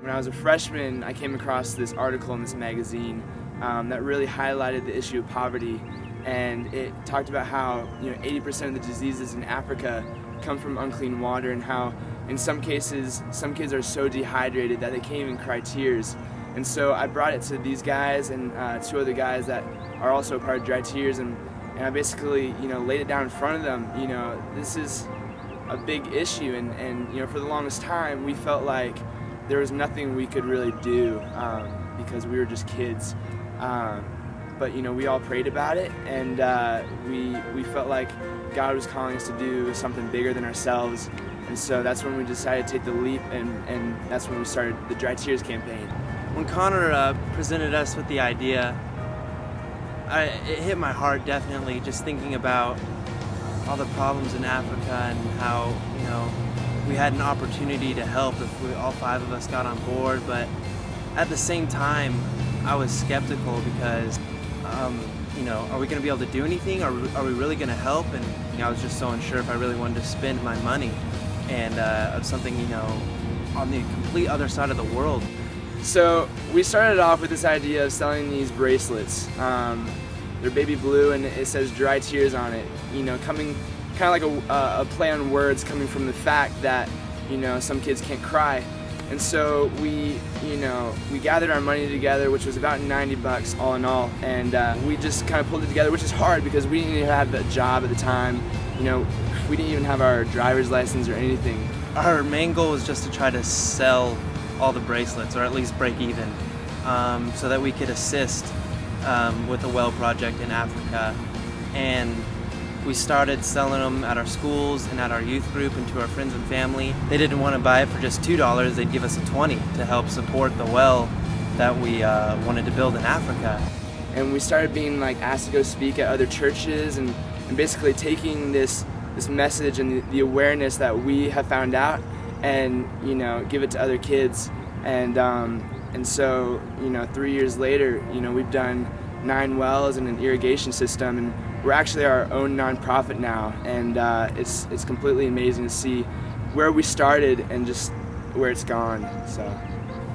When I was a freshman, I came across this article in this magazine that really highlighted the issue of poverty, and it talked about how 80% of the diseases in Africa come from unclean water, and how in some cases some kids are so dehydrated that they can't even cry tears. And so I brought it to these guys and two other guys that are also a part of DryTears, and I basically laid it down in front of them. This is a big issue, and for the longest time we felt like there was nothing we could really do because we were just kids. But we all prayed about it, and we felt like God was calling us to do something bigger than ourselves. And so that's when we decided to take the leap, and that's when we started the DryTears campaign. When Connor presented us with the idea, it hit my heart definitely, just thinking about all the problems in Africa and how we had an opportunity to help if all 5 of us got on board. But at the same time, I was skeptical because are we going to be able to do anything? Are we really going to help? And I was just so unsure if I really wanted to spend my money and of something on the complete other side of the world. So we started off with this idea of selling these bracelets. They're baby blue and it says DryTears on it. Coming kind of like a play on words, coming from the fact that some kids can't cry. And so we gathered our money together, which was about 90 bucks all in all, and we just kind of pulled it together, which is hard because we didn't even have a job at the time. We didn't even have our driver's license or anything. Our main goal was just to try to sell all the bracelets, or at least break even, so that we could assist with the well project in Africa. And we started selling them at our schools and at our youth group and to our friends and family. They didn't want to buy it for just $2, they'd give us a $20 to help support the well that we wanted to build in Africa. And we started being asked to go speak at other churches and basically taking this message and the awareness that we have found out and give it to other kids. And so 3 years later, we've done 9 wells and an irrigation system, and we're actually our own nonprofit now, and it's completely amazing to see where we started and just where it's gone. So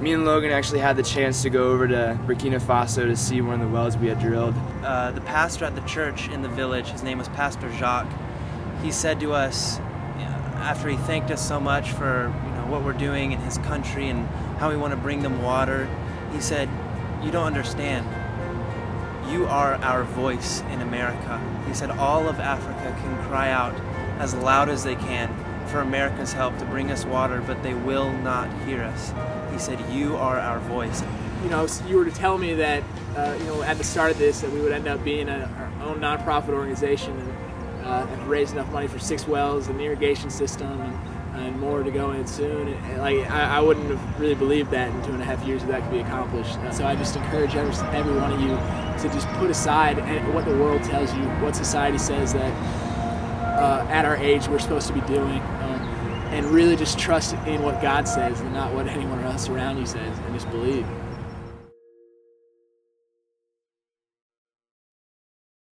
me and Logan actually had the chance to go over to Burkina Faso to see one of the wells we had drilled. The pastor at the church in the village, his name was Pastor Jacques, he said to us, after he thanked us so much for what we're doing in his country and how we want to bring them water, he said, "You don't understand. You are our voice in America." He said all of Africa can cry out as loud as they can for America's help to bring us water, but they will not hear us. He said, "You are our voice." You were to tell me that at the start of this that we would end up being our own nonprofit organization and raise enough money for 6 wells, an irrigation system, and more to go in soon. I wouldn't have really believed that in 2.5 years that could be accomplished. So I just encourage every one of you to just put aside what the world tells you, what society says that at our age we're supposed to be doing, and really just trust in what God says and not what anyone else around you says, and just believe.